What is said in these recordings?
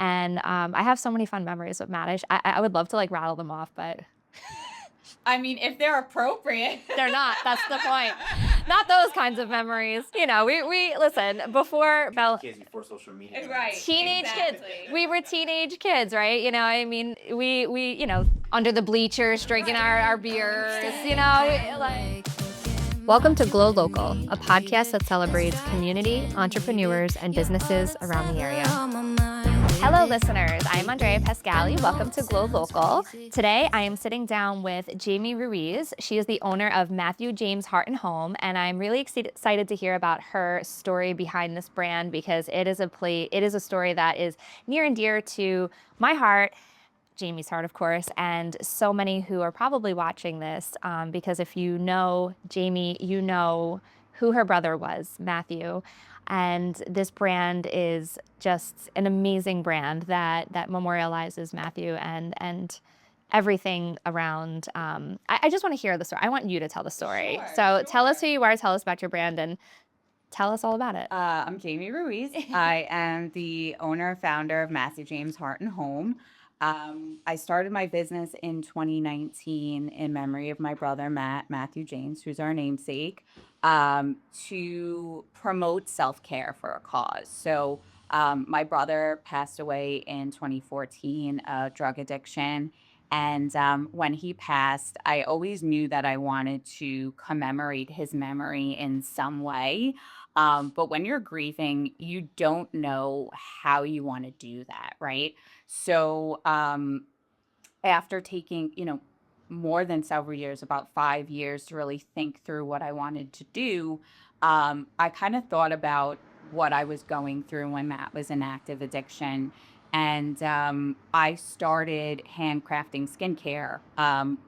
And I have so many fun memories with Matt. I would love to like rattle them off, but I mean, if they're appropriate. they're not. That's the point. Not those kinds of memories. You know, we listen, before Bella. Kids before social media. Right. Teenage exactly. kids. We were teenage kids, right? You know, I mean, we under the bleachers drinking our beers, you know, like. Welcome to Glow Local, a podcast that celebrates community, entrepreneurs, and businesses around the area. Hello, listeners. I'm Andrea Pascali. Welcome to Glow Local. Today, I am sitting down with Jamie Ruiz. She is the owner of Matthew James Heart and Home, and I'm really excited to hear about her story behind this brand because it is a story that is near and dear to my heart, Jamie's heart, of course, and so many who are probably watching this because if you know Jamie, you know who her brother was, Matthew. And this brand is just an amazing brand that memorializes Matthew and everything around. I just want to hear the story. I want you to tell the story. So tell us who you are, tell us about your brand, and tell us all about it. I'm Jamie Ruiz. I am the owner, founder of Matthew James Heart and Home. I started my business in 2019 in memory of my brother, Matthew James, who's our namesake, to promote self-care for a cause. So my brother passed away in 2014, drug addiction. And when he passed, I always knew that I wanted to commemorate his memory in some way. But when you're grieving, you don't know how you want to do that, right? So after taking, more than several years, about 5 years to really think through what I wanted to do, I kind of thought about what I was going through when Matt was in active addiction. And I started handcrafting skincare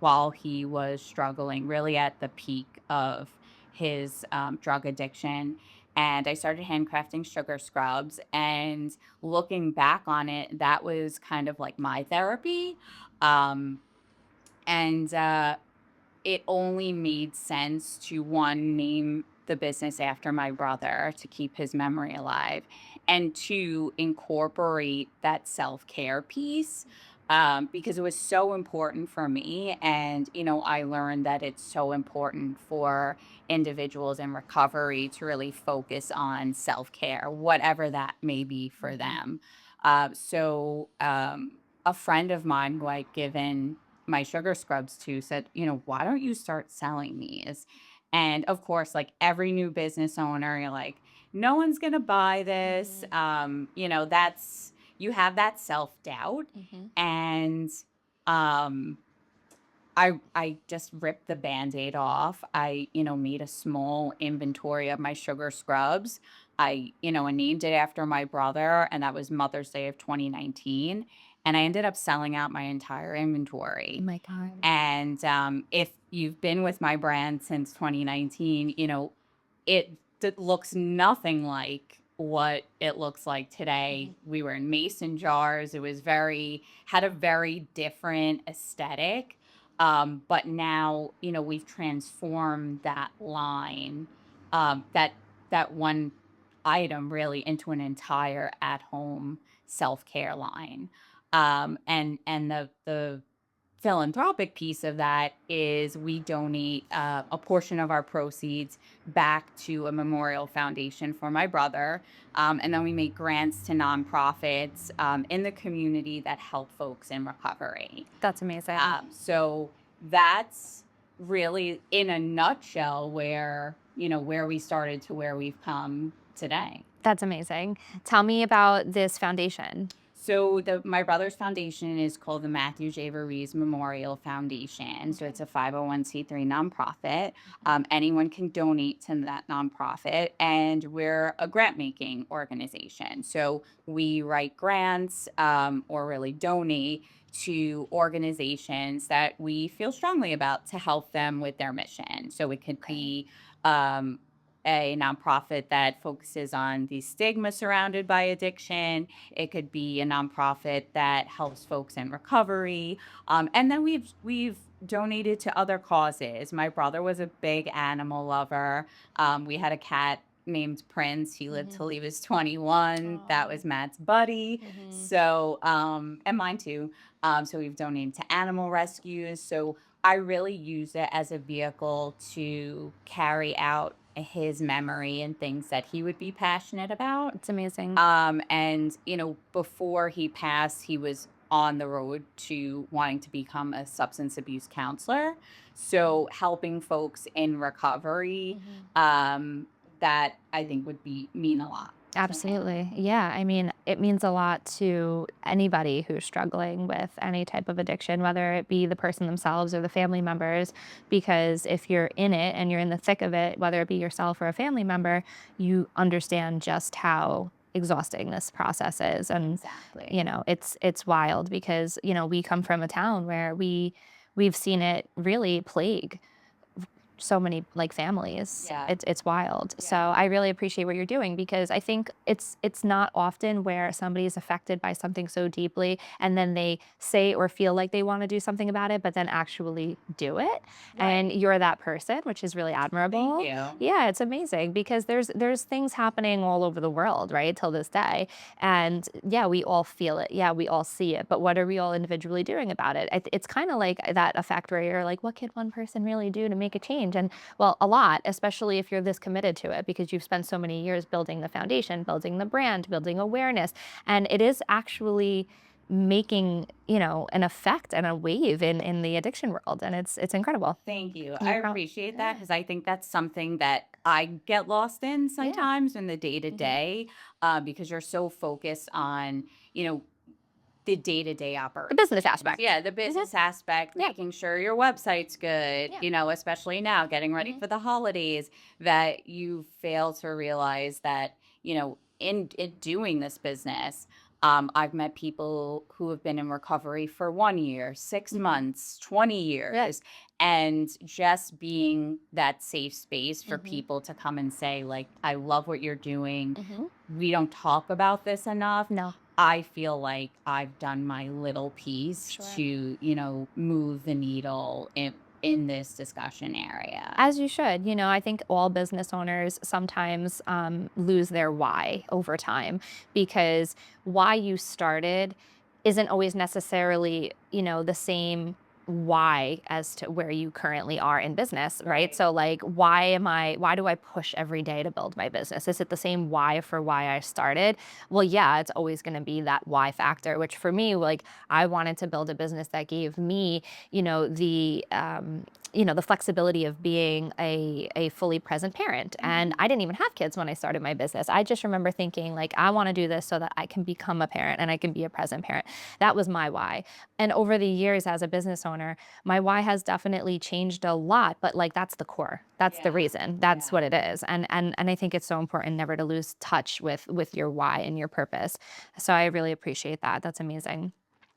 while he was struggling, really at the peak of his drug addiction. And I started handcrafting sugar scrubs. And looking back on it, that was kind of like my therapy. Um, and it only made sense to one, name the business after my brother to keep his memory alive, and two, incorporate that self-care piece because it was so important for me. And, I learned that it's so important for individuals in recovery to really focus on self-care, whatever that may be for them. So a friend of mine who I'd given my sugar scrubs to said, why don't you start selling these? And of course, like every new business owner, you're like, no one's going to buy this. That's, you have that self-doubt. And I just ripped the Band-Aid off. I, made a small inventory of my sugar scrubs. I, named it after my brother, and that was Mother's Day of 2019. And I ended up selling out my entire inventory. Oh my God. And if you've been with my brand since 2019, it looks nothing like what it looks like today. We were in mason jars. It was had a very different aesthetic. But now, we've transformed that line, that one item really into an entire at-home self-care line. And the philanthropic piece of that is we donate a portion of our proceeds back to a memorial foundation for my brother. And then we make grants to nonprofits in the community that help folks in recovery. That's amazing. So that's really in a nutshell where we started to where we've come today. That's amazing. Tell me about this foundation. So my brother's foundation is called the Matthew J. Ruiz Memorial Foundation. So it's a 501c3 nonprofit. Anyone can donate to that nonprofit, and we're a grant-making organization. So we write grants or really donate to organizations that we feel strongly about to help them with their mission. So it could be a nonprofit that focuses on the stigma surrounded by addiction. It could be a nonprofit that helps folks in recovery. And then we've donated to other causes. My brother was a big animal lover. We had a cat named Prince. He lived Mhm. till he was 21. That Aw. was Matt's buddy. Mhm. So, and mine too. So we've donated to animal rescues. So I really use it as a vehicle to carry out his memory and things that he would be passionate about. It's amazing. And before he passed, he was on the road to wanting to become a substance abuse counselor. So helping folks in recovery, Mhm. that I think would be mean a lot to him. Absolutely. Yeah. I mean, it means a lot to anybody who's struggling with any type of addiction, whether it be the person themselves or the family members, because if you're in it and you're in the thick of it, whether it be yourself or a family member, you understand just how exhausting this process is. And, Exactly. it's wild because, we come from a town where we've seen it really plague so many like families. Yeah. It's wild. So Yeah. I really appreciate what you're doing because I think it's not often where somebody is affected by something so deeply and then they say or feel like they want to do something about it, but then actually do it. And Right. you're that person, which is really Thank admirable. you. Yeah, it's amazing because there's things happening all over the world, right? Till this day. And yeah, we all feel it. Yeah, we all see it. But what are we all individually doing about it? It's kind of like that effect where you're like, what can one person really do to make a change? And well, a lot, especially if you're this committed to it because you've spent so many years building the foundation, building the brand, building awareness. And it is actually making, an effect and a wave in the addiction world. And it's incredible. Thank you. I You're prob- appreciate that yeah. because I think that's something that I get lost in Yeah. sometimes in the day to Mhm. day, because you're so focused on, the day-to-day The business operations. aspect. Yeah, the Mhm. business aspect, Yeah. making sure your website's good, Yeah. especially now getting ready Mhm. for the holidays, that you fail to realize that, in doing this business, I've met people who have been in recovery for 1 year, six Mhm. months, 20 Yeah. years, and just being that safe space for Mhm. people to come and say, like, I love what you're doing. Mhm. We don't talk about this enough. No. I feel like I've done my little piece Sure. to, move the needle in this discussion area. As you should. I think all business owners sometimes lose their why over time because why you started isn't always necessarily, the same why as to where you currently are in business, right? Right. So like why do I push every day to build my business? Is it the same why for why I started? Well, yeah, it's always going to be that why factor, which for me, like I wanted to build a business that gave me, the flexibility of being a fully present parent. And Mhm. I didn't even have kids when I started my business. I just remember thinking like, I want to do this so that I can become a parent and I can be a present parent. That was my why. And over the years as a business owner, my why has definitely changed a lot, but like that's the core. That's the Yeah. reason. That's Yeah. what it is. And I think it's so important never to lose touch with your why and your purpose. So I really appreciate that. That's amazing.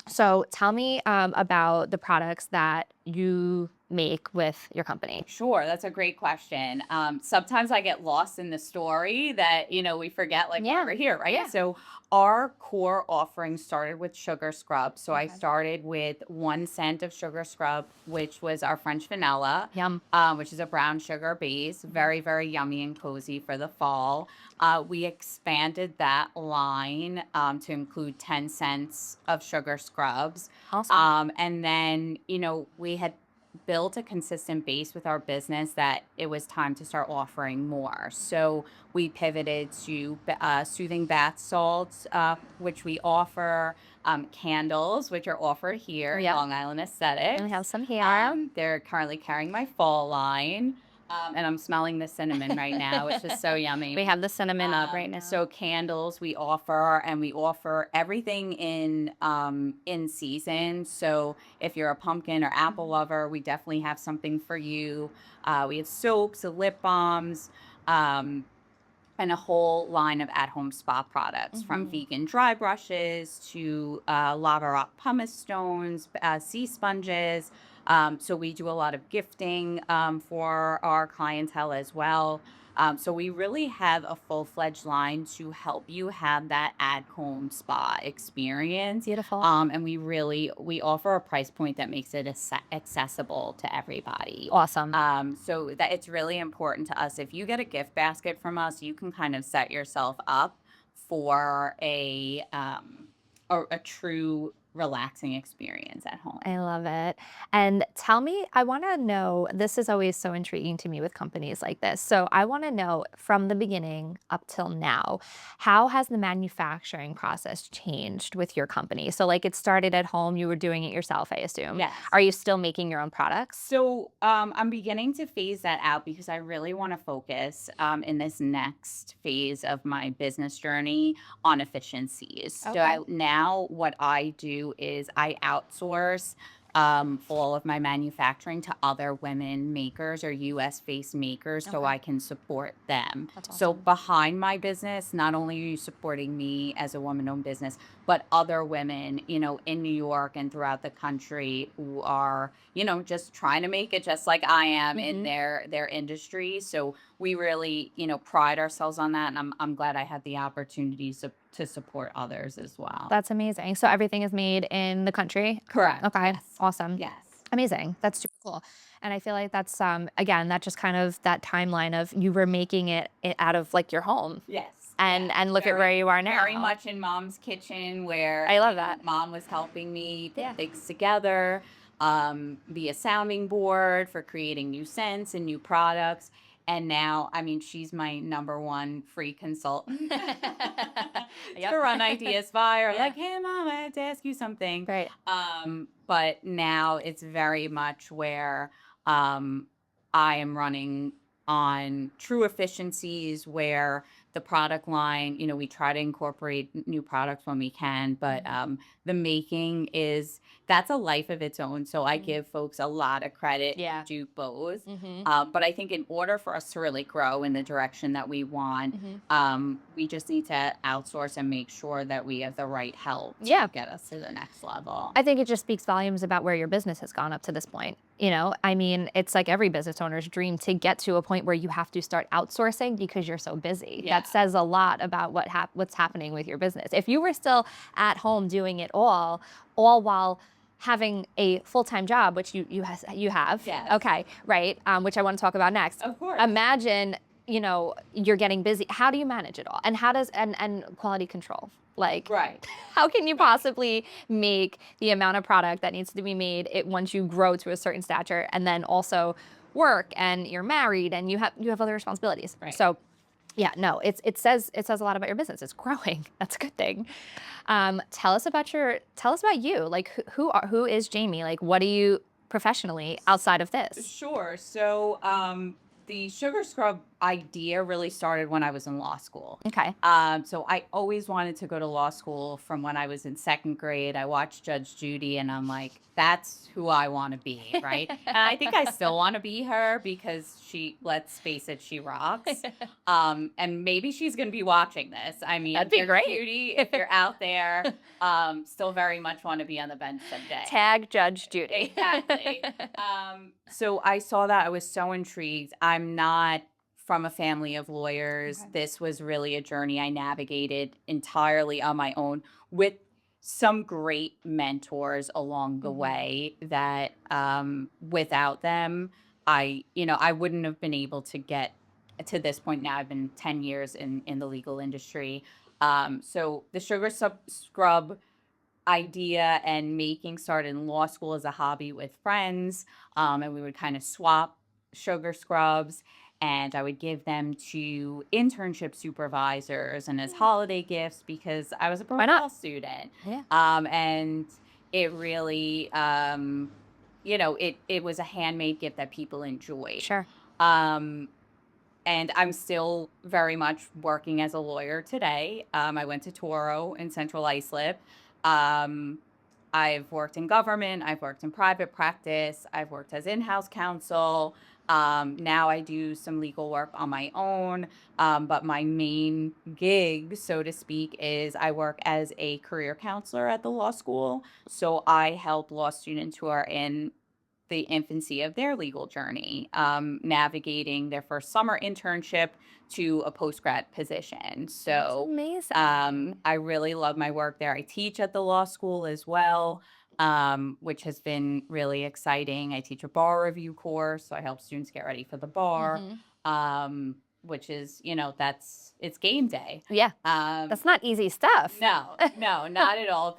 So tell me about the products that you make with your company. Sure, that's a great question. Sometimes I get lost in the story that, we forget like why Yeah. we're here, right? Yeah. So our core offering started with sugar scrub. So I Okay. started with 1 cent of sugar scrub, which was our French vanilla, Yum. which is a brown sugar base, very, very yummy and cozy for the fall. We expanded that line to include 10 cents of sugar scrubs. Awesome. And then, we had built a consistent base with our business that it was time to start offering more. So we pivoted to soothing bath salts, which we offer, candles, which are offered here in Yep. Long Island And we have Aesthetics. some here. They're currently carrying my fall line. And I'm smelling the cinnamon right now, which is so yummy. We have the cinnamon up right now. So candles we offer, and we offer everything in season. So if you're a pumpkin or apple lover, we definitely have something for you. We have soaps, lip balms, um, and a whole line of at-home spa products, from Mhm. vegan dry brushes to lava rock pumice stones, sea sponges. So we do a lot of gifting for our clientele as well. So we really have a full-fledged line to help you have that at-home spa experience. Beautiful. And we offer a price point that makes it accessible to everybody. Awesome. So that it's really important to us. If you get a gift basket from us, you can kind of set yourself up for a true relaxing experience at home. I love it. And tell me, I want to know, this is always so intriguing to me with companies like this. So I want to know from the beginning up till now, how has the manufacturing process changed with your company? So like it started at home, you were doing it yourself, I assume. Yes. Are you still making your own products? So I'm beginning to phase that out because I really want to focus in this next phase of my business journey on efficiencies. So Okay. now what I do is I outsource all of my manufacturing to other women makers or US based makers so Okay. I can support them. That's So awesome. behind my business, not only are you supporting me as a woman owned business, but other women, in New York and throughout the country who are, just trying to make it just like I am in their industry. So we really, pride ourselves on that. And I'm glad I had the opportunity to support others as well. That's amazing. So everything is made in the country? Correct. Okay. Yes. Awesome. Yes. Amazing. That's super cool. And I feel like that's again, that just kind of that timeline of you were making it out of like your home. Yes. And Yeah. and look at Very, where you are now. very much in mom's kitchen where I love that. mom was helping me put Yeah. things together, be a sounding board for creating new scents and new products. And now, I mean, she's my number one free consultant Yep. to run ideas by or Yeah. like, hey, mom, I had to ask you something. Right. But now it's very much where I am running on true efficiencies where the product line, we try to incorporate new products when we can, but the making that's a life of its own. So I give folks a lot of credit Yeah. who do both. Mm-hmm. But I think in order for us to really grow in the direction that we want, we just need to outsource and make sure that we have the right help to get us to the next level. I think it just speaks volumes about where your business has gone up to this point. I mean, it's like every business owner's dream to get to a point where you have to start outsourcing because you're so busy. Yeah. That says a lot about what's happening with your business. If you were still at home doing it all while having a full-time job, which you have, Yes. okay, right, which I want to talk about next. Of course. Imagine, you're getting busy. How do you manage it all? And how does and quality control? Like, Right. how can you possibly make the amount of product that needs to be made once you grow to a certain stature, and then also work, and you're married, and you have other responsibilities? Right. So, yeah, no, it says a lot about your business. It's growing. That's a good thing. Tell us about you. Like, who is Jamie? Like, what do you professionally outside of this? Sure. So the sugar scrub idea really started when I was in law school. Okay. So I always wanted to go to law school from when I was in second grade. I watched Judge Judy and I'm like, that's who I want to be, right? And I think I still want to be her because let's face it, she rocks. And maybe she's going to be watching this. I mean, That'd be Judge great. Judy, if you're out there, still very much want to be on the bench someday. Tag Judge Judy. Exactly. So I saw that. I was so intrigued. I'm not from a family of lawyers. Okay. This was really a journey I navigated entirely on my own with some great mentors along the way that without them, I wouldn't have been able to get to this point. Now I've been 10 years in the legal industry. So the sugar scrub idea and making started in law school as a hobby with friends, and we would kind of swap sugar scrubs, and I would give them to internship supervisors and as holiday gifts because I was a pro law student. Yeah. And it really it was a handmade gift that people enjoyed. Sure. And I'm still very much working as a lawyer today. I went to Toro in Central Islip. I've worked in government. I've worked in private practice. I've worked as in-house counsel. Now I do some legal work on my own. But my main gig, so to speak, is I work as a career counselor at the law school. So I help law students who are in the infancy of their legal journey, navigating their first summer internship to a post-grad position. That's So amazing. I really love my work there. I teach at the law school as well, which has been really exciting. I teach a bar review course, so I help students get ready for the bar, Hmm. which is, it's game day. Yeah, Um, that's not easy stuff. no, no, not at all.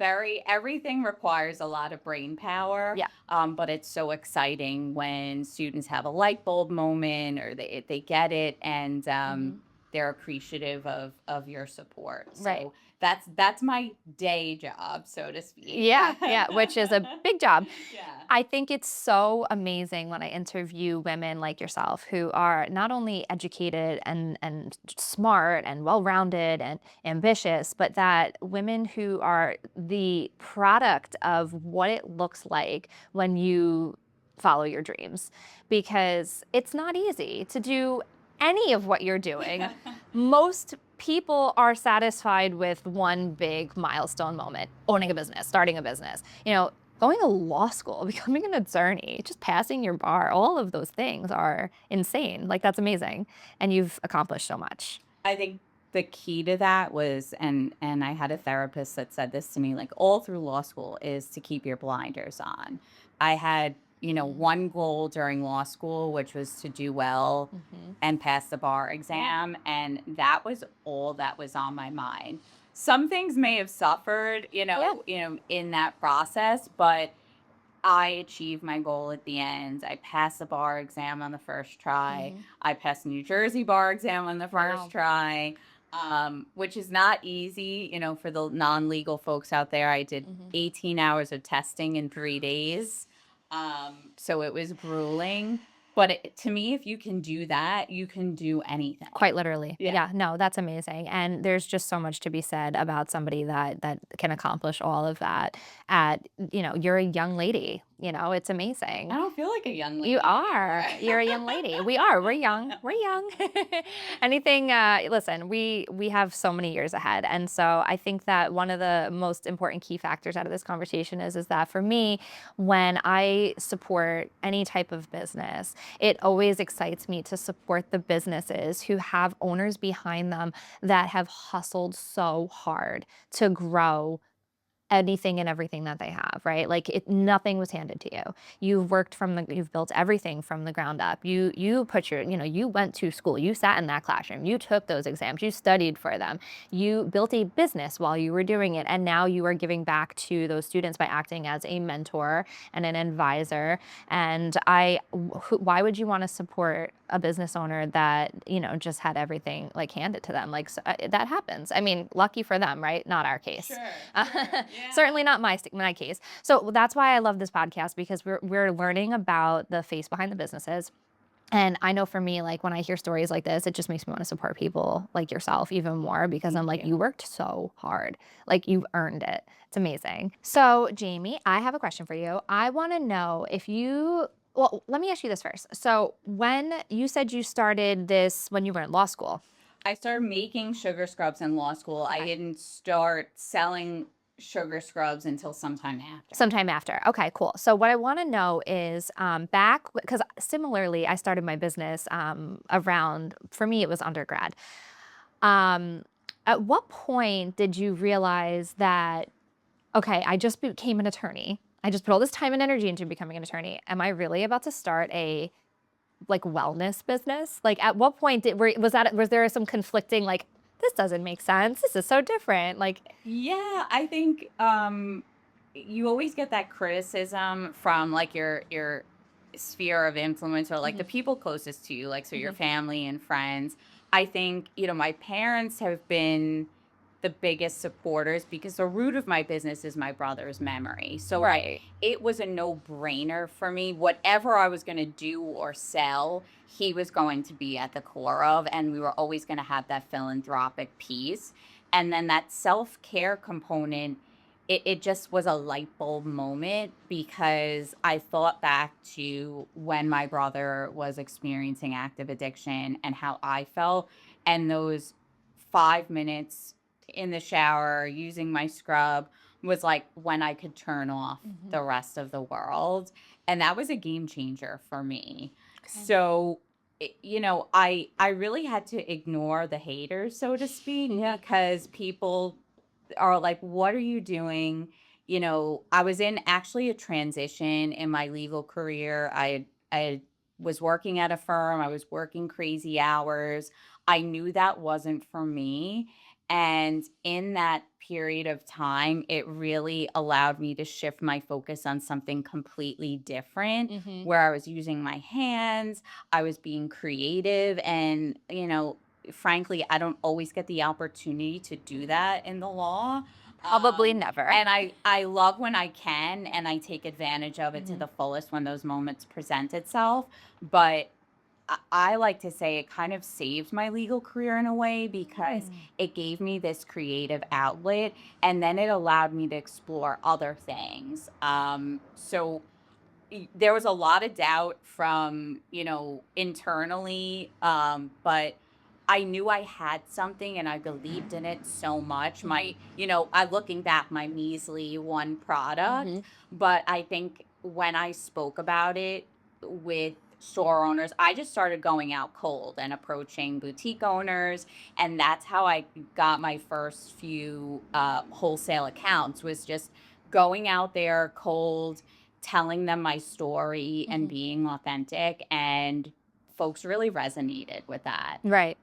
Everything requires a lot of brain power, Yeah. but it's so exciting when students have a light bulb moment or they get it and Hmm. they're appreciative of your support. Right. So that's my day job, so to speak. Yeah, yeah, which is a big job. Yeah. I think it's so amazing when I interview women like yourself who are not only educated and smart and well-rounded and ambitious, but that women who are the product of what it looks like when you follow your dreams. Because it's not easy to do any of what you're doing. Most people are satisfied with one big milestone moment, owning a business, starting a business. Going to law school, becoming an attorney, just passing your bar, all of those things are insane. Like, that's amazing. And you've accomplished so much. I think the key to that was, and I had a therapist that said this to me, like all through law school, is to keep your blinders on. I had, Mm. one goal during law school, which was to do well Mhm. and pass the bar Yeah. exam, and that was all that was on my mind. Some things may have suffered, Yeah. in that process, but I achieved my goal at the end. I passed the bar exam on the first try. Mhm. I passed the New Jersey bar exam on the first Wow. try, which is not easy, for the non-legal folks out there. I did Mhm. 18 hours of testing in 3 days. So it was grueling. But to me, if you can do that, you can do anything. Quite literally. Yeah. Yeah, no, that's amazing. And there's just so much to be said about somebody that can accomplish all of that you're a young lady, it's I amazing. don't feel like a young You lady are. anymore. You're a young lady. We are. We're young. We're young. Anything, listen, we have so many years ahead. And so I think that one of the most important key factors out of this conversation is that for me, when I support any type of business, it always excites me to support the businesses who have owners behind them that have hustled so hard to grow anything and everything that they have, right? Like nothing was handed to you. You've built everything from the ground up. You put you went to school, you sat in that classroom, you took those exams, you studied for them, you built a business while you were doing it, and now you are giving back to those students by acting as a mentor and an advisor. And why would you want to support a business owner that just had everything like handed to them? Like that happens. I mean, lucky for them, right? Not our case. Sure. Yeah. Certainly not my case. So that's why I love this podcast, because we're learning about the face behind the businesses. And I know for me, like when I hear stories like this, it just makes me want to support people like yourself even more, because I'm Thank like, you. you worked so hard. Like you've earned it. It's amazing. So Jamie, I have a question for you. I want to know well, let me ask you this first. So when you said you started this when you were in law school. I started making sugar scrubs in law school. I Okay. didn't start selling sugar scrubs until sometime after. Sometime after. Okay, cool. So what I want to know is back, because similarly, I started my business around, for me, it was undergrad. Um, at what point did you realize that, okay, I just became an attorney. I just put all this time and energy into becoming an attorney. Am I really about to start a like wellness business? Like at what point was there some conflicting, like, this doesn't make sense. This is so different. Like, Yeah, I think you always get that criticism from like your sphere of influence or like the mhm, people closest to you, like so your mhm, family and friends. I think, my parents have been the biggest supporters because the root of my business is my brother's memory. So right. it was a no-brainer for me. Whatever I was going to do or sell, he was going to be at the core of, and we were always going to have that philanthropic piece. And then that self-care component, it just was a light bulb moment because I thought back to when my brother was experiencing active addiction and how I felt, and those 5 minutes in the shower using my scrub was like when I could turn off the rest of the world. And that was a game changer for me. So, I really had to ignore the haters, so to speak, because people are like, what are you doing? I was in actually a transition in my legal career. I was working at a firm, I was working crazy hours. I knew that wasn't for me. And in that period of time, it really allowed me to shift my focus on something completely different, where I was using my hands, I was being creative, and, frankly, I don't always get the opportunity to do that in the law. Probably never. And I love when I can, and I take advantage of it to the fullest when those moments present itself. But I like to say it kind of saved my legal career in a way, because it gave me this creative outlet, and then it allowed me to explore other things. So there was a lot of doubt from, internally, but I knew I had something and I believed in it so much. I looking back, my measly one product, but I think when I spoke about it with store owners, I just started going out cold and approaching boutique owners, and that's how I got my first few wholesale accounts, was just going out there cold, telling them my story and being authentic, and folks really resonated with that. Right.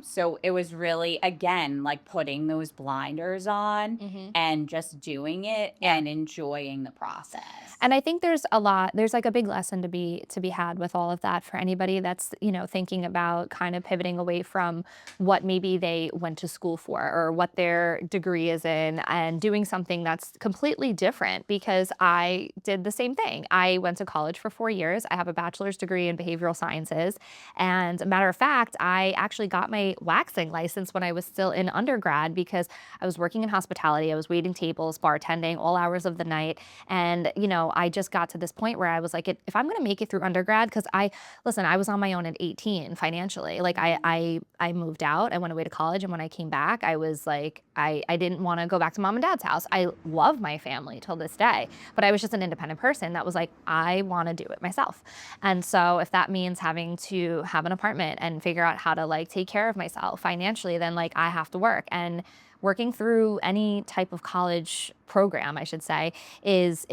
So it was really, again, like putting those blinders on and just doing it and enjoying the process. And I think there's like a big lesson to be had with all of that for anybody that's, thinking about kind of pivoting away from what maybe they went to school for or what their degree is in, and doing something that's completely different. Because I did the same thing. I went to college for 4 years. I have a bachelor's degree in behavioral sciences. And a matter of fact, I actually got my waxing license when I was still in undergrad, because I was working in hospitality. I was waiting tables, bartending all hours of the night. And, I just got to this point where I was like, if I'm going to make it through undergrad, because I was on my own at 18 financially. Like I moved out, I went away to college. And when I came back, I was like, I didn't want to go back to mom and dad's house. I love my family till this day, but I was just an independent person that was like, I want to do it myself. And so if that means having to have an apartment and figure out how to like take care of myself financially, then like I have to work. And working through any type of college program, I should say, is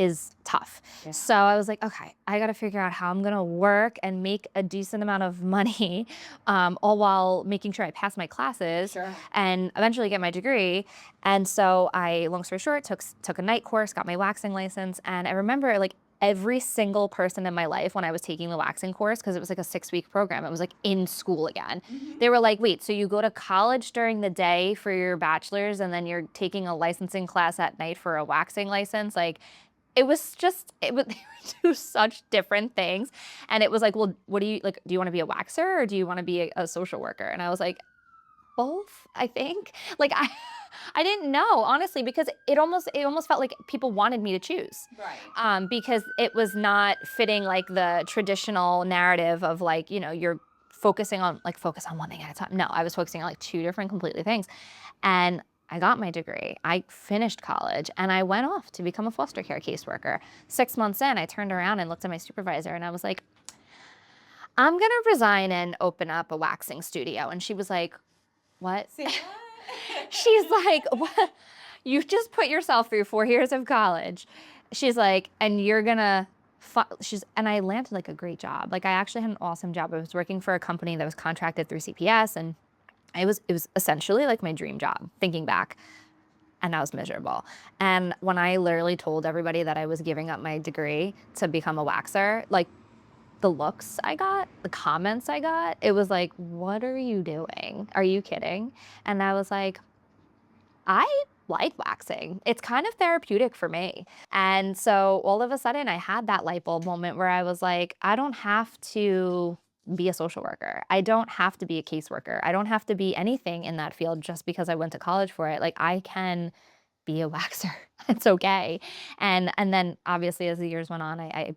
tough. Yeah. So I was like, okay, I got to figure out how I'm going to work and make a decent amount of money, all while making sure I pass my classes and eventually get my degree. And so long story short, took a night course, got my waxing license. And I remember like every single person in my life when I was taking the waxing course, because it was like a 6-week program, it was like in school again. They were like, wait, so you go to college during the day for your bachelor's and then you're taking a licensing class at night for a waxing license? Like, they were two such different things. And it was like, well, what do you like? Do you want to be a waxer or do you want to be a social worker? And I was like, both, I think. Like I didn't know, honestly, because it almost felt like people wanted me to choose. Right. Because it was not fitting like the traditional narrative of like, you're focus on one thing at a time. No, I was focusing on like 2 different completely things. And I got my degree. I finished college and I went off to become a foster care caseworker. 6 months in, I turned around and looked at my supervisor and I was like, I'm going to resign and open up a waxing studio. And she was like, what? See what? She's like, what? You just put yourself through 4 years of college. She's like, and you're gonna, and I landed like a great job. Like I actually had an awesome job. I was working for a company that was contracted through CPS, and it was essentially like my dream job, thinking back. And I was miserable. And when I literally told everybody that I was giving up my degree to become a waxer, like the looks I got, the comments I got, it was like, what are you doing? Are you kidding? And I was like, I like waxing. It's kind of therapeutic for me. And so all of a sudden I had that light bulb moment where I was like, I don't have to be a social worker. I don't have to be a caseworker. I don't have to be anything in that field just because I went to college for it. Like I can be a waxer. It's okay. And then obviously as the years went on, I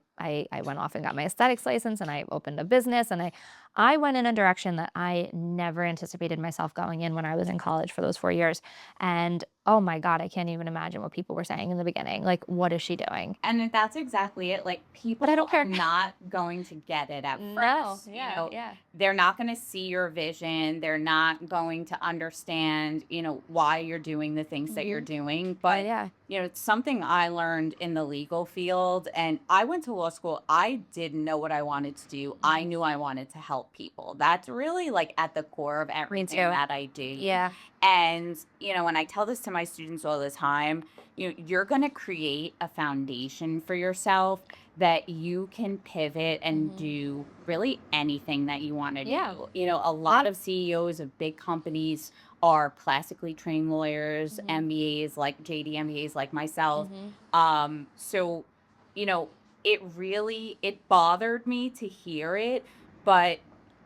went off and got my aesthetics license and I opened a business and I went in a direction that I never anticipated myself going in when I was in college for those 4 years. And oh my God, I can't even imagine what people were saying in the beginning. Like, what is she doing? And that's exactly it. Like, But I people don't are care. not going to get it at No. first. Yeah. Yeah. They're not going to see your vision. They're not going to understand, why you're doing the things that you're Hmm. doing. But But, yeah. it's something I learned in the legal field. And I went to law school. I didn't know what I wanted to do. I knew I wanted to help people. That's really like at the core of Me everything too. that I do. Yeah. And, and I tell this to my students all the time, you're going to create a foundation for yourself that you can pivot and Hmm. do really anything that you want to Yeah. do. A lot of CEOs of big companies are classically trained lawyers, Hmm. MBAs like JD MBAs like myself. Hmm. So, you know, it bothered me to hear it, but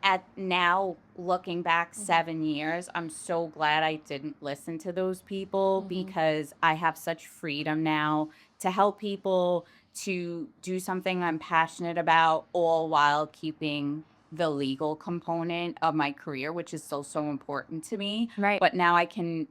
at now looking back Hmm. 7 years, I'm so glad I didn't listen to those people Hmm. because I have such freedom now to help people, to do something I'm passionate about, all while keeping the legal component of my career, which is so important to me. Right. But now I can,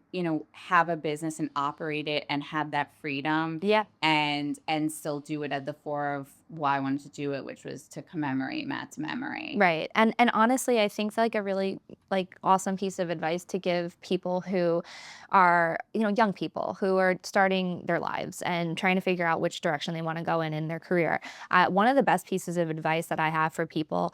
have a business and operate it and have that freedom Yeah. and still do it at the fore of why I wanted to do it, which was to commemorate Matt's memory. Right. And honestly, I think like a really like awesome piece of advice to give people who are, young people who are starting their lives and trying to figure out which direction they want to go in their career. One of the best pieces of advice that I have for people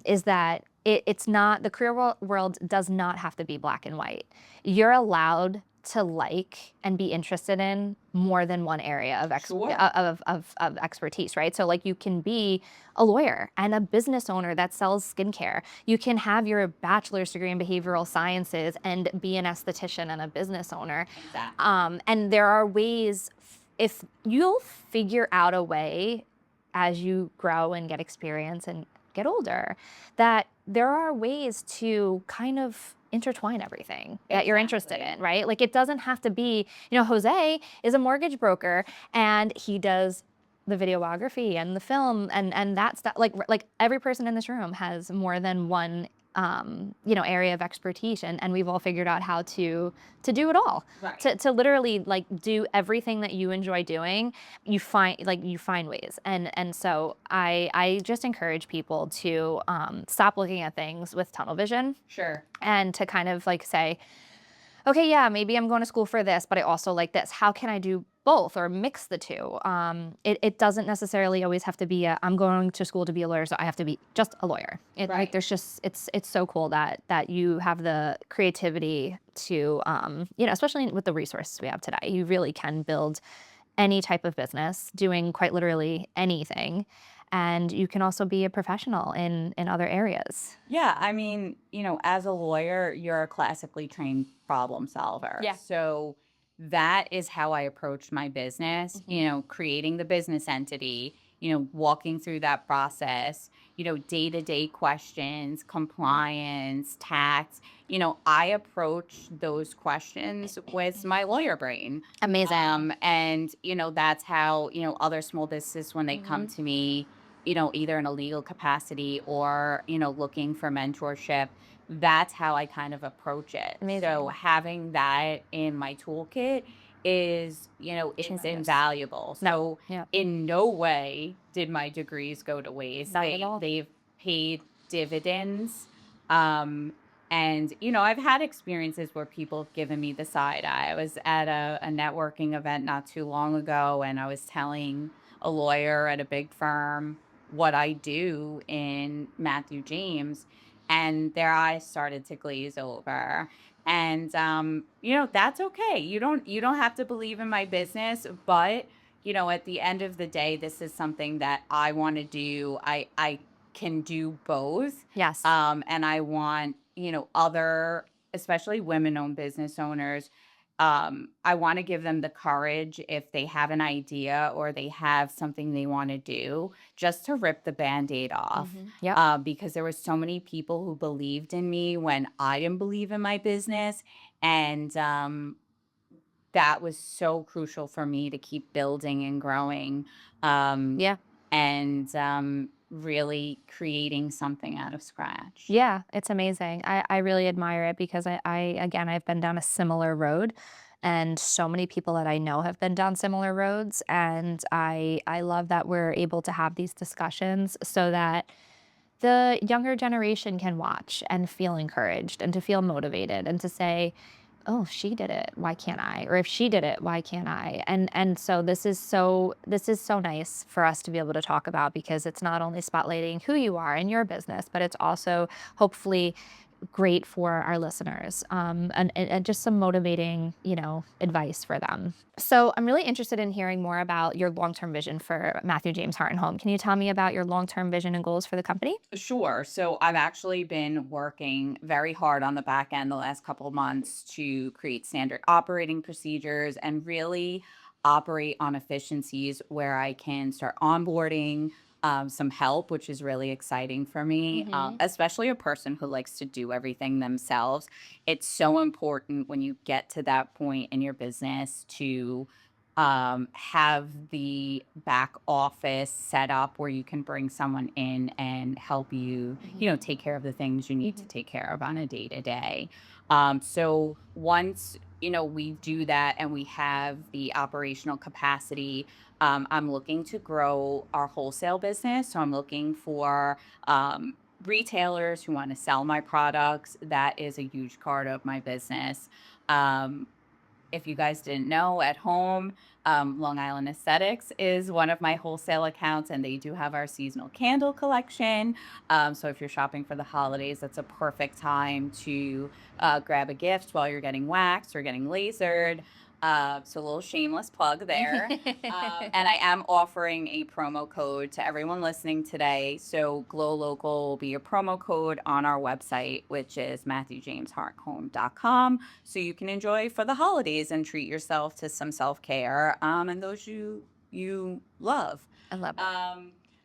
is that it's not the career world does not have to be black and white. You're allowed to like and be interested in more than one area of Sure. of expertise, right? So like you can be a lawyer and a business owner that sells skincare. You can have your bachelor's degree in behavioral sciences and be an esthetician and a business owner. Exactly. And there are ways, if you'll figure out a way as you grow and get experience and get older, that there are ways to kind of intertwine everything that you're interested Exactly. in, right? Like it doesn't have to be, Jose is a mortgage broker and he does the videography and the film and that stuff. Like every person in this room has more than one area of expertise, and we've all figured out how to do it all. Right. To literally like do everything that you enjoy doing. You find ways, and so I just encourage people to stop looking at things with tunnel vision Sure. and to kind of like say, okay, yeah, maybe I'm going to school for this, but I also like this. How can I do both or mix the two? It doesn't necessarily always have to be I'm going to school to be a lawyer, so I have to be just a lawyer. Like Right. there's just it's so cool that you have the creativity to especially with the resources we have today. You really can build any type of business doing quite literally anything. And you can also be a professional in other areas. Yeah, I mean, as a lawyer, you're a classically trained problem solver. Yeah. So that is how I approach my business, creating the business entity, walking through that process, day-to-day questions, compliance, tax. I approach those questions with my lawyer brain. Amazing. And, that's how, other small businesses, when they come to me, either in a legal capacity or, looking for mentorship, that's how I kind of approach it. So Amazing. having that in my toolkit is, it's Tremendous. invaluable. No. So Yeah. in no way did my degrees go to waste. Not at all. They've paid dividends. And, I've had experiences where people have given me the side eye. I was at a networking event not too long ago, and I was telling a lawyer at a big firm what I do in Matthew James, and their eyes started to glaze over. And that's okay. You don't have to believe in my business, but at the end of the day, this is something that I want to do. I can do both. Yes. And I want, other, especially women-owned business owners, I want to give them the courage if they have an idea or they have something they want to do, just to rip the Band-Aid off. Yep. Because there were so many people who believed in me when I didn't believe in my business. And that was so crucial for me to keep building and growing, um, Yeah. and really creating something out of scratch. Yeah, it's amazing. I really admire it because again, I've been down a similar road, and so many people that I know have been down similar roads, and I love that we're able to have these discussions so that the younger generation can watch and feel encouraged and to feel motivated and to say, "Oh, she did it. Why can't I?" Or if she did it, why can't I? And so this is so nice for us to be able to talk about because it's not only spotlighting who you are in your business, but it's also hopefully great for our listeners, and just some motivating, advice for them. So I'm really interested in hearing more about your long-term vision for Matthew James Heart and Home. Can you tell me about your long-term vision and goals for the company? Sure. So I've actually been working very hard on the back end the last couple of months to create standard operating procedures and really operate on efficiencies where I can start onboarding some help, which is really exciting for me, Hmm. especially a person who likes to do everything themselves. It's so important when you get to that point in your business to have the back office set up where you can bring someone in and help you, take care of the things you need to take care of on a day to day. So once, we do that and we have the operational capacity, I'm looking to grow our wholesale business. So I'm looking for, retailers who want to sell my products. That is a huge part of my business. Um, if you guys didn't know, at home, Long Island Aesthetics is one of my wholesale accounts, and they do have our seasonal candle collection. So if you're shopping for the holidays, that's a perfect time to grab a gift while you're getting waxed or getting lasered. So a little shameless plug there. And I am offering a promo code to everyone listening today. So Glow Local will be a promo code on our website, which is MatthewJamesHeartHome.com. So you can enjoy for the holidays and treat yourself to some self-care, and those you love. I love it.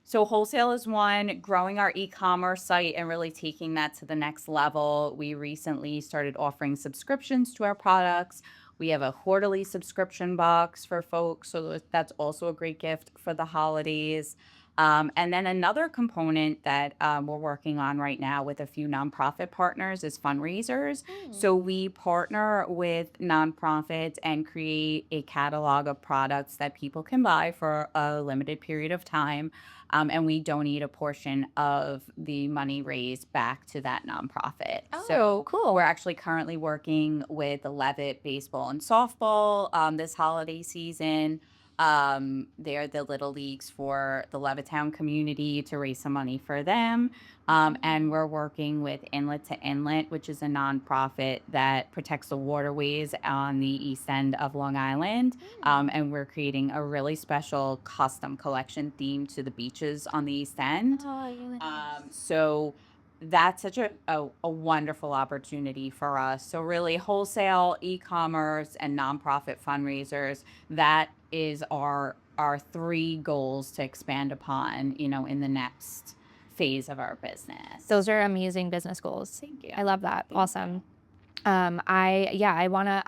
So wholesale is one, growing our e-commerce site and really taking that to the next level. We recently started offering subscriptions to our products. We have a quarterly subscription box for folks, so that's also a great gift for the holidays. And then another component that we're working on right now with a few nonprofit partners is fundraisers. Mm. So we partner with nonprofits and create a catalog of products that people can buy for a limited period of time. And we donate a portion of the money raised back to that nonprofit. Oh, So we're cool. actually currently working with the Levitt baseball and softball this holiday season. They're the little leagues for the Levittown community to raise some money for them. And we're working with Inlet to Inlet, which is a nonprofit that protects the waterways on the east end of Long Island. And we're creating a really special custom collection themed to the beaches on the east end. Oh, you So that's such a wonderful opportunity for us. So really wholesale, e-commerce, and nonprofit fundraisers, that is our three goals to expand upon, in the next phase of our business. Those are amazing business goals. Thank you. I love that. Thank Awesome. I wanna,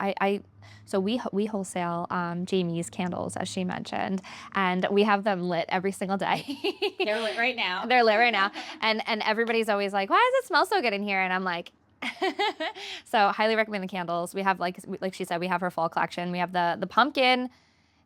so we wholesale Jamie's candles, as she mentioned, and we have them lit every single day. They're lit right now. They're lit right now, and everybody's always like, "Why does it smell so good in here?" And I'm like, so highly recommend the candles. We have like she said, we have her fall collection. We have the pumpkin,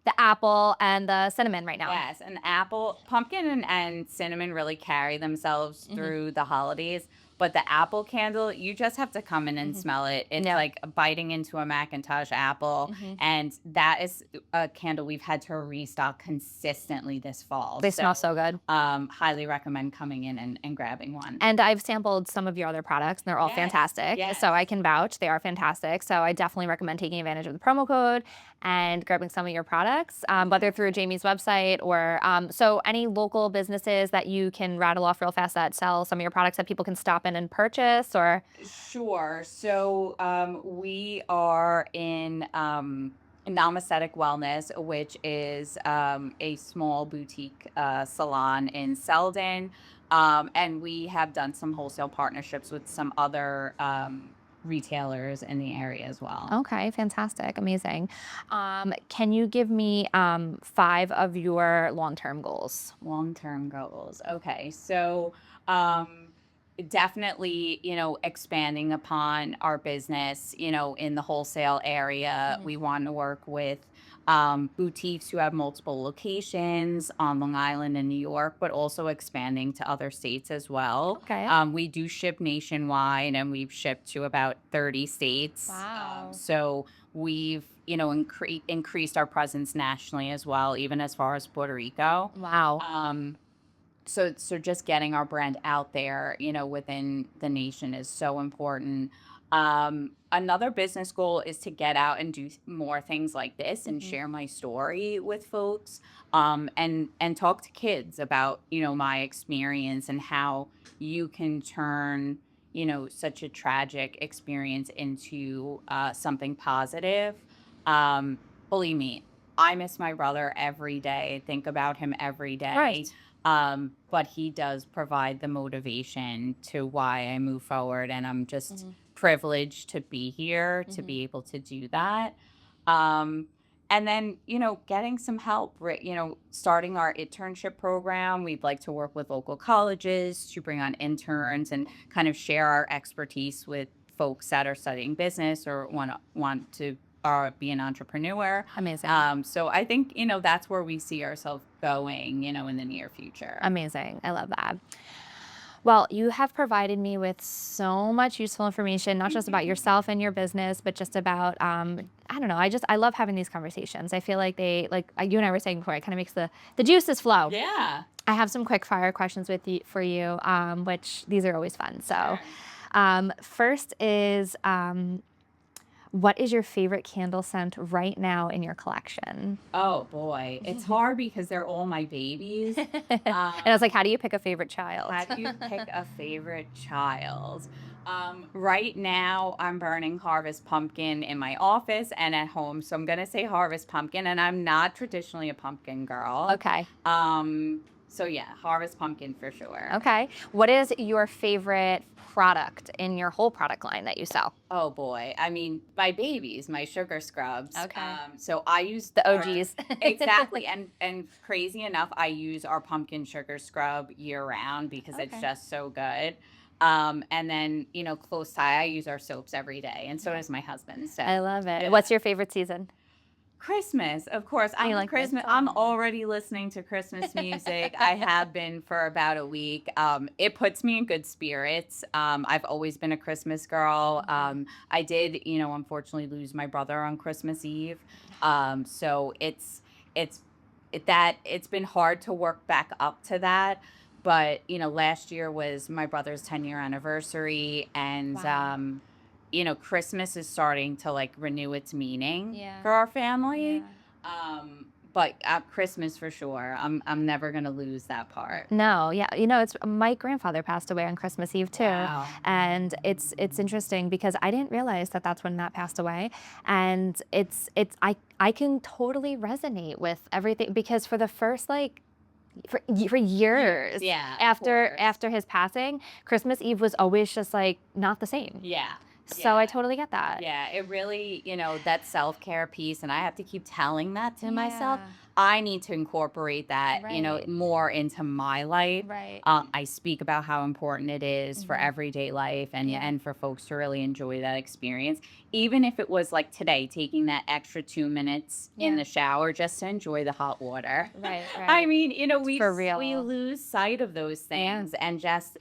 the apple, and the cinnamon right now. Yes, and apple, pumpkin, and cinnamon really carry themselves through the holidays. But the apple candle, you just have to come in and smell it. It's Yeah. like biting into a Macintosh apple. And that is a candle we've had to restock consistently this fall. They smell so good. Highly recommend coming in and grabbing one. And I've sampled some of your other products, and they're all Yes, fantastic. yes. So I can vouch they are fantastic. So I definitely recommend taking advantage of the promo code and grabbing some of your products, whether through Jamie's website or so any local businesses that you can rattle off real fast that sell some of your products that people can stop in and purchase or. Sure. So we are in Namaesthetic Wellness, which is a small boutique salon in Selden. And we have done some wholesale partnerships with some other retailers in the area as well. Okay, fantastic, amazing. Can you give me 5 of your long-term goals? Long-term goals. Okay. So, um, definitely, expanding upon our business, in the wholesale area. Mhm. We want to work with boutiques who have multiple locations on Long Island and New York, but also expanding to other states as well. Okay. We do ship nationwide and we've shipped to about 30 states. Wow. So we've, increased our presence nationally as well, even as far as Puerto Rico. Wow. So just getting our brand out there, within the nation is so important. Another business goal is to get out and do more things like this and Mhm. share my story with folks, and talk to kids about, my experience and how you can turn, such a tragic experience into something positive. Um, Believe me, I miss my brother every day, think about him every day. Right. But he does provide the motivation to why I move forward. And I'm just Mhm. privileged to be here to Mhm. be able to do that. Um, and then, getting some help, right? Starting our internship program. We'd like to work with local colleges to bring on interns and kind of share our expertise with folks that are studying business or want to be an entrepreneur. Amazing. So I think, that's where we see ourselves going, in the near future. Amazing. I love that. Well, you have provided me with so much useful information, not just about yourself and your business, but just about, I don't know. I love having these conversations. I feel like you and I were saying before, it kind of makes the juices flow. Yeah. I have some quick fire questions for you, which these are always fun. So, Sure. first is, what is your favorite candle scent right now in your collection? Oh boy, it's hard because they're all my babies. And I was like, how do you pick a favorite child? How do you pick a favorite child? Right now, I'm burning Harvest Pumpkin in my office and at home. So I'm going to say Harvest Pumpkin, and I'm not traditionally a pumpkin girl. Okay. So yeah, Harvest Pumpkin for sure. Okay. What is your favorite product in your whole product line that you sell? Oh boy. I mean, my babies, my sugar scrubs. Okay. So I use The OGs. exactly. And crazy enough, I use our pumpkin sugar scrub year round because it's Okay. just so good. And then, close tie, I use our soaps every day. And so does my husband. So I love it. yeah. What's your favorite season? Christmas, of course. You I'm like Christmas. Christmas? I'm already listening to Christmas music. I have been for about a week. It puts me in good spirits. I've always been a Christmas girl. I did, unfortunately lose my brother on Christmas Eve. So it's been hard to work back up to that. But last year was my brother's 10-year anniversary, and Wow. Christmas is starting to like renew its meaning Yeah. for our family. Yeah. But Christmas for sure. I'm never gonna lose that part. No, yeah, it's my grandfather passed away on Christmas Eve too, Wow. and it's interesting because I didn't realize that that's when Matt passed away, and I can totally resonate with everything because for the first for years Yeah. Of after course. his passing, Christmas Eve was always just like not the same. Yeah. So I Yeah. totally get that. Yeah, it really, that self-care piece, and I have to keep telling that to myself. Yeah. I need to incorporate that, Right. more into my life. Right. I speak about how important it is for Mhm. everyday life and Yeah. and for folks to really enjoy that experience. Even if it was like today, taking that extra 2 minutes in Yeah. the shower just to enjoy the hot water. Right, I right. mean, we For we real. lose sight of those Yeah. things, and just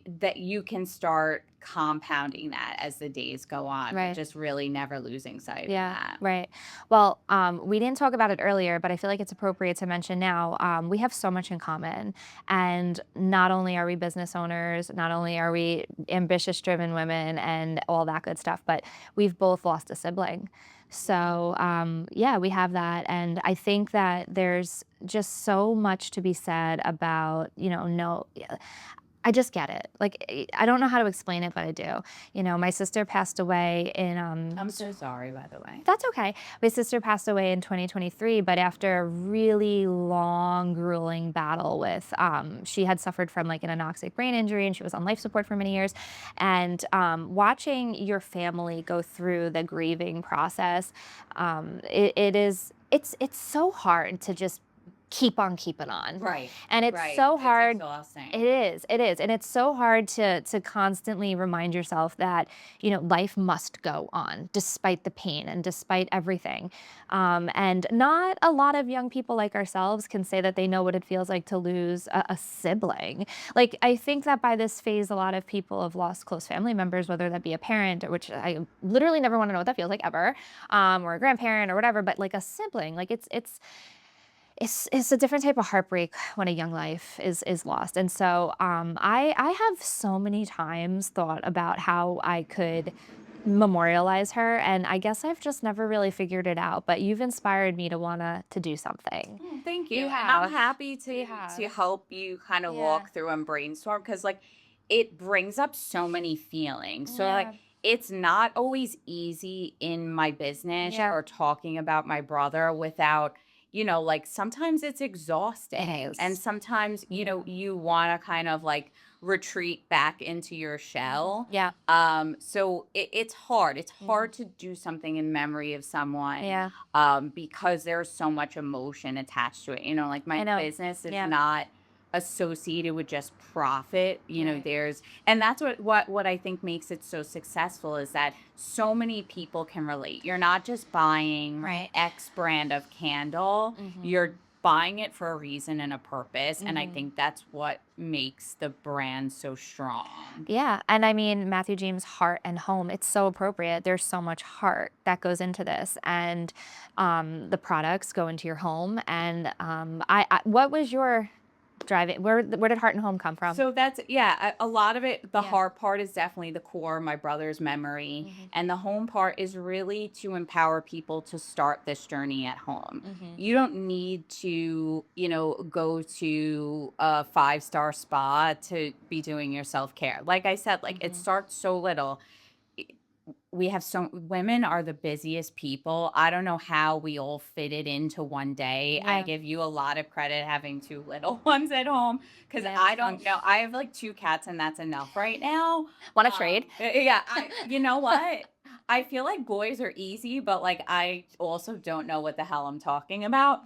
that you can start compounding that as the days go on, but Right. just really never losing sight of Yeah, that. right. Well, we didn't talk about it earlier, but I feel like it's appropriate to mention now. We have so much in common. And not only are we business owners, not only are we ambitious, driven women and all that good stuff, but we've both lost a sibling. So, yeah, we have that. And I think that there's just so much to be said about, no. I just get it. Like, I don't know how to explain it, but I do. You know, my sister passed away in I'm so sorry, by the way. That's okay. My sister passed away in 2023, but after a really long, grueling battle with, she had suffered from like an anoxic brain injury and she was on life support for many years. And watching your family go through the grieving process, it's so hard to just keep on keeping on. Right. And it's Right. so It's hard. exhausting. It is. And it's so hard to constantly remind yourself that, you know, life must go on despite the pain and despite everything. And not a lot of young people like ourselves can say that they know what it feels like to lose a sibling. Like, I think that by this phase, a lot of people have lost close family members, whether that be a parent, which I literally never want to know what that feels like ever, or a grandparent or whatever, but like a sibling, like it's a different type of heartbreak when a young life is lost. And so I have so many times thought about how I could memorialize her, and I guess I've just never really figured it out. But you've inspired me to wanna to do something. Oh, thank you. You And have. I'm happy You to have. help you kind of Yeah. walk through and brainstorm because like it brings up so many feelings. So like Yeah. it's not always easy in my business Yeah. or talking about my brother without, like sometimes it's exhausting. It is. And sometimes, Yeah. you want to kind of like retreat back into your shell. Yeah. So it's hard. It's Mhm. hard to do something in memory of someone Yeah. because there's so much emotion attached to it. Like I my know. business is Yeah. not associated with just profit. Right. And that's what I think makes it so successful is that so many people can relate. You're not just buying Right. X brand of candle. Mhm. You're buying it for a reason and a purpose. And I Mhm. think that's what makes the brand so strong. Yeah, and I mean, Matthew James' Heart and Home, it's so appropriate. There's so much heart that goes into this, and the products go into your home. And what was your driving? Where did Heart and Home come from? So that's, yeah, a lot of it, the Yeah. hard part is definitely the core, my brother's memory. And the home part is really to empower people to start this journey at home. You don't need to, go to a 5-star spa to be doing your self-care. Like I said, like it starts so little. We have women are the busiest people. I don't know how we all fit it into one day. I Yeah. give you a lot of credit having 2 little ones at home because Yeah. I don't know. I have like 2 cats and that's enough right now. Want to trade? Yeah, you know what? I feel like boys are easy, but like I also don't know what the hell I'm talking about.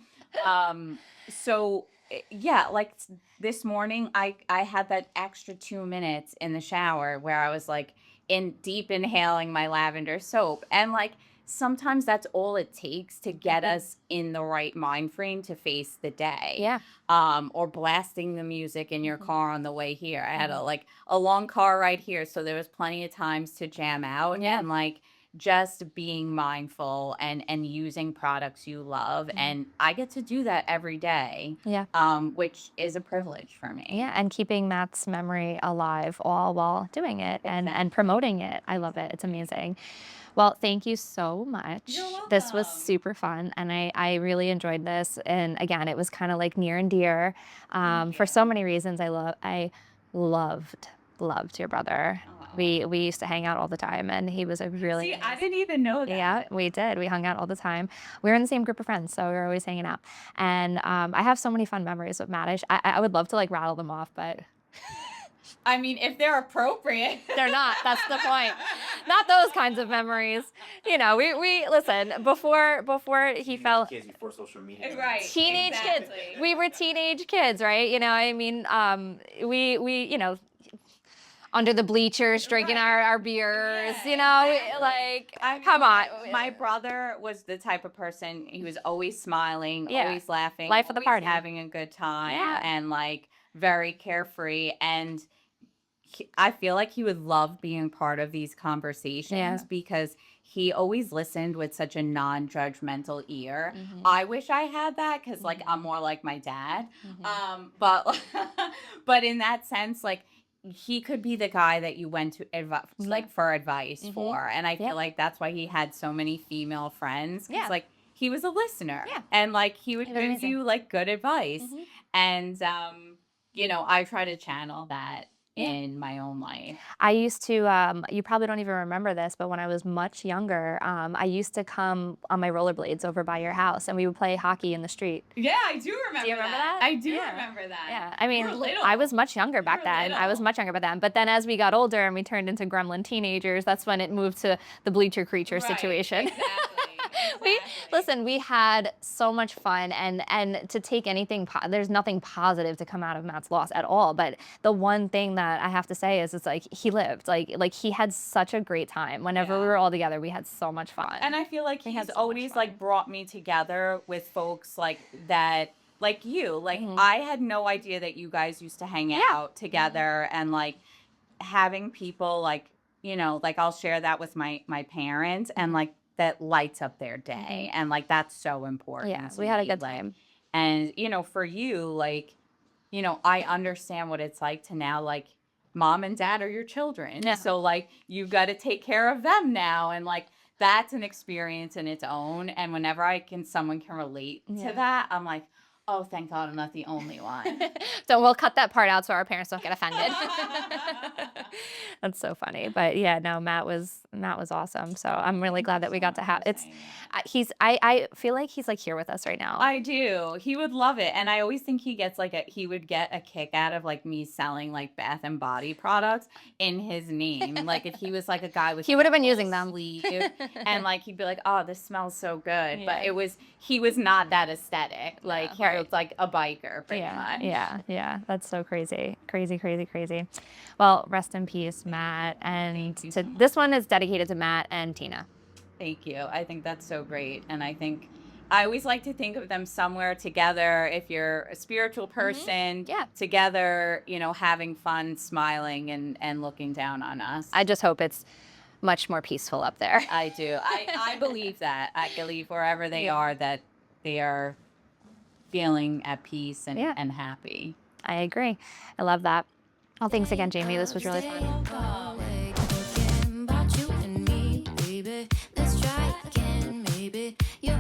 So yeah, like this morning I had that extra 2 minutes in the shower where I was like in deep inhaling my lavender soap. And like sometimes that's all it takes to get us in the right mind frame to face the day. Yeah. Or blasting the music in your car on the way here. I had a long car ride here, so there was plenty of times to jam out. Yeah. And like just being mindful and using products you love. And I get to do that every day. Yeah. Which is a privilege for me. Yeah, and keeping Matt's memory alive all while doing it and promoting it. I love it. It's amazing. Well, thank you so much. You're This was welcome. super fun, and I really enjoyed this. And again, it was kind of like near and dear for so many reasons. I loved your brother. We used to hang out all the time, and he was a really See, I didn't even know that. Yeah, we did. We hung out all the time. We were in the same group of friends, so we were always hanging out. And I have so many fun memories with Matt. I would love to like rattle them off, but I mean, if they're appropriate. they're not. That's the point. Not those kinds of memories. You know, we listen, before he fell Kids before social media. Right. teenage kids. Exactly. We were teenage kids, right? You know, I mean, we under the bleachers drinking our beers, like come on. My brother was the type of person, he was always smiling, Yeah. always laughing, Life of the always party. having a good time, Yeah. and like very carefree. And I feel like he would love being part of these conversations Yeah. because he always listened with such a non-judgmental ear. I wish I had that because like I'm more like my dad. But but in that sense, like he could be the guy that you went to like for advice for. And I feel like that's why he had so many female friends. 'Cause, Yeah. like he was a listener. Yeah. And like he would He was give amazing. you like good advice. And I try to channel that in my own life. I used to, you probably don't even remember this, but when I was much younger, I used to come on my rollerblades over by your house and we would play hockey in the street. Yeah, I do remember. Do you remember that? I do Yeah. remember that. Yeah. I mean, You were little. I was much younger back were then. I was little. much younger back then. But then as we got older and we turned into gremlin teenagers, that's when it moved to the bleacher creature Right, situation. Exactly. Listen, we had so much fun, and to take anything, there's nothing positive to come out of Matt's loss at all. But the one thing that I have to say is, it's like he lived, like he had such a great time. Whenever we were all together, we had so much fun. And I feel like We he's had so much always fun. like brought me together with folks like that, like you. Like I had no idea that you guys used to hang out together, and like having people like, you know, like I'll share that with my parents, and like that lights up their day, and like that's so important. Yeah, to we had a me, good like, time. and you know, for you, like, you know, I understand what it's like to now, like, mom and dad are your children. Yeah. So like you've got to take care of them now, and like that's an experience in its own. And whenever someone can relate to that, I'm like, oh, thank God I'm not the only one. So we'll cut that part out so our parents don't get offended. That's so funny. But yeah, no, Matt was awesome. So I'm really glad that we got to have it's. I feel like he's like here with us right now. I do. He would love it. And I always think he would get a kick out of like me selling like Bath and Body products in his name. Like if he was like a guy with, He would have been using them. sleeve, and like he'd be like, oh, this smells so good. But he was not that aesthetic. Like he was like a biker pretty much. Yeah. That's so crazy. Crazy. Well, rest in peace, Matt. And this one is dedicated to Matt and Tina. Thank you. I think that's so great. And I think I always like to think of them somewhere together. If you're a spiritual person, together, you know, having fun, smiling, and looking down on us. I just hope it's much more peaceful up there. I do. I believe that. I believe wherever they are, that they are feeling at peace and happy. I agree. I love that. Well, thanks again, Jamie. This was really fun. Let's try again, maybe. You're